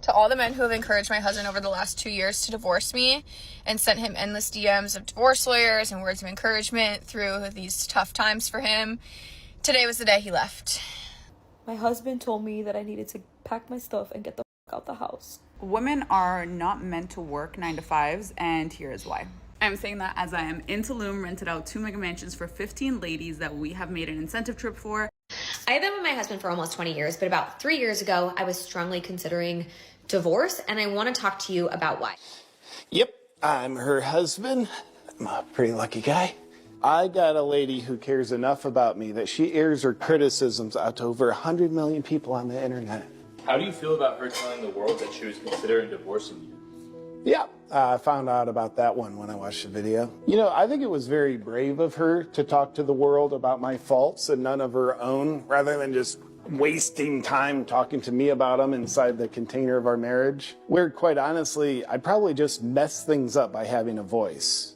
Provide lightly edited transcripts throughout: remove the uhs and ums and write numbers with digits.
To all the men who have encouraged my husband over the last 2 years to divorce me and sent him endless DMs of divorce lawyers and words of encouragement through these tough times for him, today was the day he left. My husband told me that I needed to pack my stuff and get the fuck out the house. Women are not meant to work 9 to 5s, and here is why. I'm saying that as I am in Tulum, rented out 2 mega mansions for 15 ladies that we have made an incentive trip for. I have been with my husband for almost 20 years, but about 3 years ago, I was strongly considering divorce, and I want to talk to you about why. Yep, I'm her husband. I'm a pretty lucky guy. I got a lady who cares enough about me that she airs her criticisms out to over 100 million people on the internet. How do you feel about her telling the world that she was considering divorcing you? Yeah, I found out about that one when I watched the video. You know, I think it was very brave of her to talk to the world about my faults and none of her own, rather than just wasting time talking to me about them inside the container of our marriage. Where, quite honestly, I probably just messed things up by having a voice.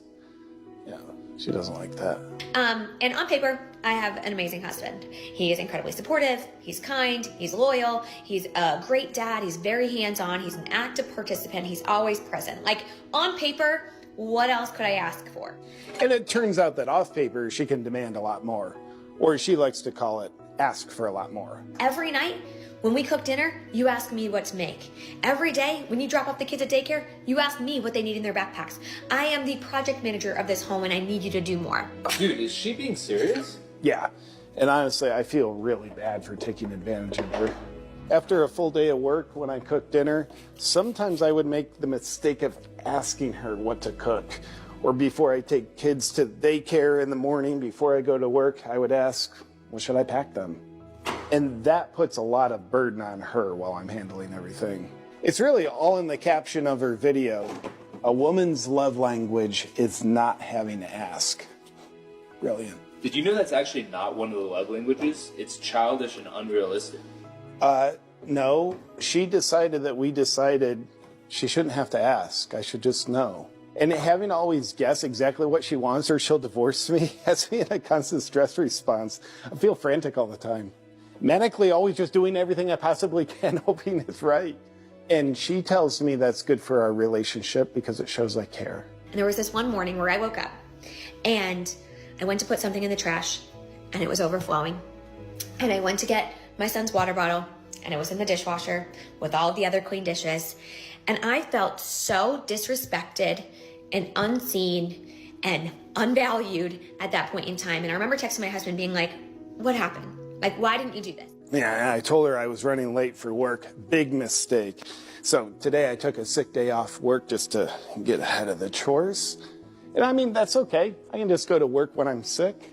Yeah, she doesn't like that. And on paper, I have an amazing husband. He is incredibly supportive, he's kind, he's loyal, he's a great dad, he's very hands-on, he's an active participant, he's always present. Like, on paper, what else could I ask for? And it turns out that off paper, she can demand a lot more. Or as she likes to call it, ask for a lot more. Every night, when we cook dinner, you ask me what to make. Every day, when you drop off the kids at daycare, you ask me what they need in their backpacks. I am the project manager of this home, and I need you to do more. Dude, is she being serious? Yeah, and honestly, I feel really bad for taking advantage of her. After a full day of work, when I cook dinner, sometimes I would make the mistake of asking her what to cook. Or before I take kids to daycare in the morning, before I go to work, I would ask, what should I pack them? And that puts a lot of burden on her while I'm handling everything. It's really all in the caption of her video. A woman's love language is not having to ask. Brilliant. Did you know that's actually not one of the love languages? It's childish and unrealistic. No, she decided that we decided she shouldn't have to ask. I should just know. And having to always guess exactly what she wants or she'll divorce me has me in a constant stress response. I feel frantic all the time. Manically always just doing everything I possibly can, hoping it's right. And she tells me that's good for our relationship because it shows I care. And there was this one morning where I woke up and I went to put something in the trash and it was overflowing. And I went to get my son's water bottle and it was in the dishwasher with all the other clean dishes. And I felt so disrespected and unseen and unvalued at that point in time. And I remember texting my husband being like, what happened? Like, why didn't you do this? Yeah, I told her I was running late for work. Big mistake. So today I took a sick day off work just to get ahead of the chores. And I mean, that's okay. I can just go to work when I'm sick.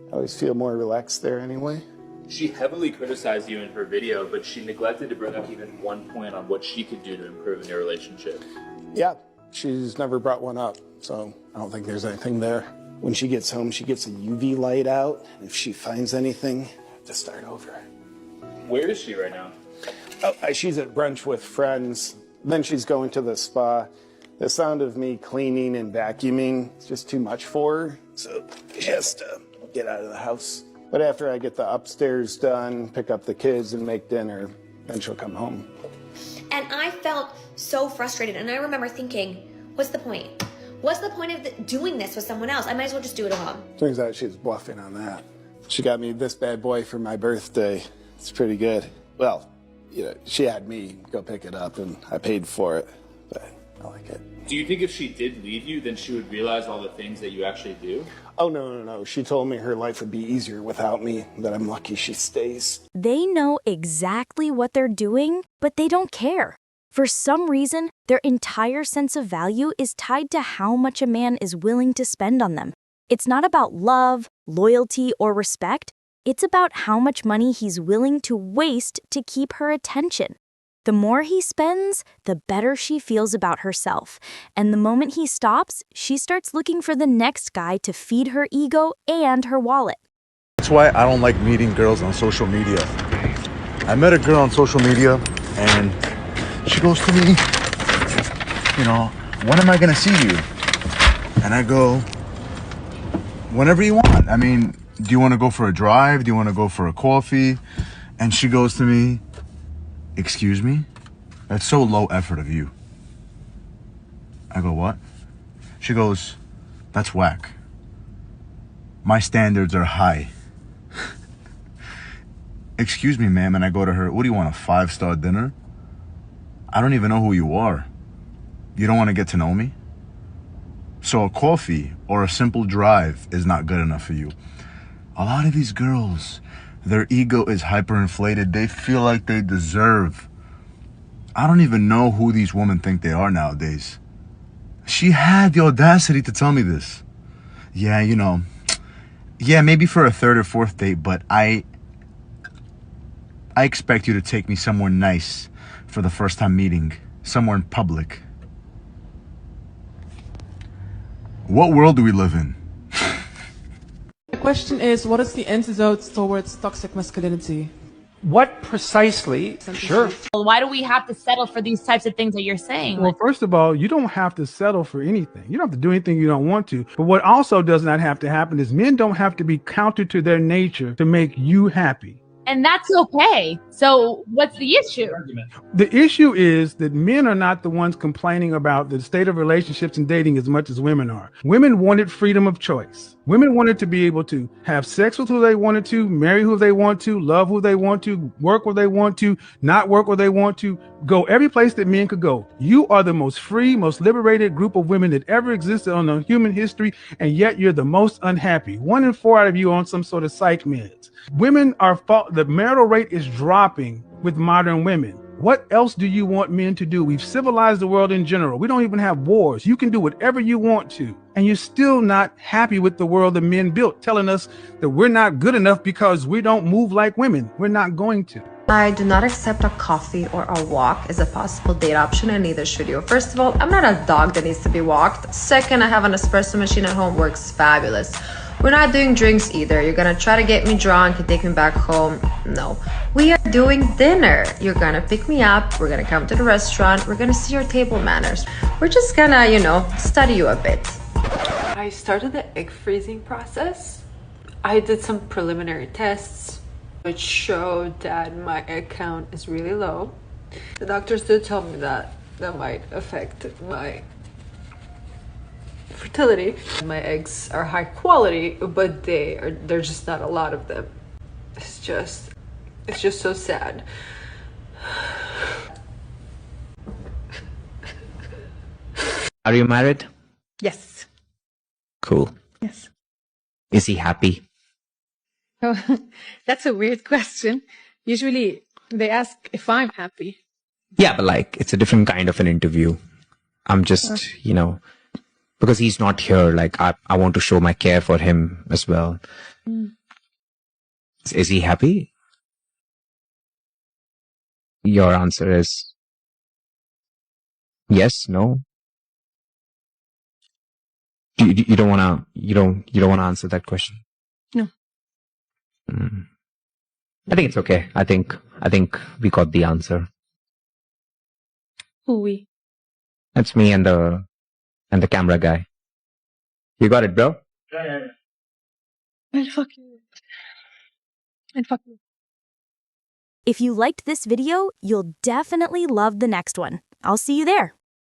I always feel more relaxed there anyway. She heavily criticized you in her video, but she neglected to bring up even one point on what she could do to improve in your relationship. Yeah, she's never brought one up, so I don't think there's anything there. When she gets home, she gets a UV light out. And if she finds anything, I have to start over. Where is she right now? Oh, she's at brunch with friends. Then she's going to the spa. The sound of me cleaning and vacuuming is just too much for her, so she has to get out of the house. But after I get the upstairs done, pick up the kids and make dinner, then she'll come home. And I felt so frustrated. And I remember thinking, what's the point? What's the point of doing this with someone else? I might as well just do it alone. Turns out she was bluffing on that. She got me this bad boy for my birthday. It's pretty good. Well, you know, she had me go pick it up and I paid for it, but I like it. Do you think if she did leave you, then she would realize all the things that you actually do? Oh, no. She told me her life would be easier without me, that I'm lucky she stays. They know exactly what they're doing, but they don't care. For some reason, their entire sense of value is tied to how much a man is willing to spend on them. It's not about love, loyalty, or respect. It's about how much money he's willing to waste to keep her attention. The more he spends, the better she feels about herself. And the moment he stops, she starts looking for the next guy to feed her ego and her wallet. That's why I don't like meeting girls on social media. I met a girl on social media and she goes to me, you know, when am I gonna see you? And I go, whenever you want. I mean, do you want to go for a drive? Do you want to go for a coffee? And she goes to me, excuse me? That's so low effort of you. I go, what? She goes, that's whack. My standards are high. Excuse me, ma'am, and I go to her, what do you want, a 5-star dinner? I don't even know who you are. You don't want to get to know me? So a coffee or a simple drive is not good enough for you. A lot of these girls, their ego is hyperinflated. They feel like they deserve. I don't even know who these women think they are nowadays. She had the audacity to tell me this. Yeah, you know, yeah, maybe for a 3rd or 4th date, but I expect you to take me somewhere nice for the first time meeting, somewhere in public. What world do we live in? The question is, what is the antidote towards toxic masculinity? What precisely? Sure. Well, why do we have to settle for these types of things that you're saying? Well, first of all, you don't have to settle for anything. You don't have to do anything you don't want to. But what also does not have to happen is men don't have to be counter to their nature to make you happy. And that's okay. So what's the issue? The issue is that men are not the ones complaining about the state of relationships and dating as much as women are. Women wanted freedom of choice. Women wanted to be able to have sex with who they wanted to, marry who they want to, love who they want to, work where they want to, not work where they want to, go every place that men could go. You are the most free, most liberated group of women that ever existed on the human history, and yet you're the most unhappy. 1 in 4 out of you on some sort of psych meds. Women are, the marital rate is dropping with modern women. What else do you want men to do? We've civilized the world in general. We don't even have wars. You can do whatever you want to. And you're still not happy with the world that men built, telling us that we're not good enough because we don't move like women. We're not going to. I do not accept a coffee or a walk as a possible date option, and neither should you. First of all, I'm not a dog that needs to be walked. Second, I have an espresso machine at home, works fabulous. We're not doing drinks either. You're gonna try to get me drunk and take me back home. No. We are doing dinner. You're gonna pick me up. We're gonna come to the restaurant. We're gonna see your table manners. We're just gonna, you know, study you a bit. I started the egg freezing process. I did some preliminary tests which showed that my egg count is really low. The doctors did tell me that might affect my fertility. My eggs are high quality, but there's just not a lot of them. It's just so sad. Are you married? Yes. Cool. Yes. Is he happy? Oh, that's a weird question. Usually they ask if I'm happy. Yeah, but like, it's a different kind of an interview. I'm just, you know, because he's not here, like, I want to show my care for him as well. Mm. Is he happy? Your answer is yes, no? You don't wanna answer that question? No. I think it's okay. I think we got the answer. Who we? That's me and the camera guy. You got it, bro? Yeah. And fuck you. And fuck you. If you liked this video, you'll definitely love the next one. I'll see you there.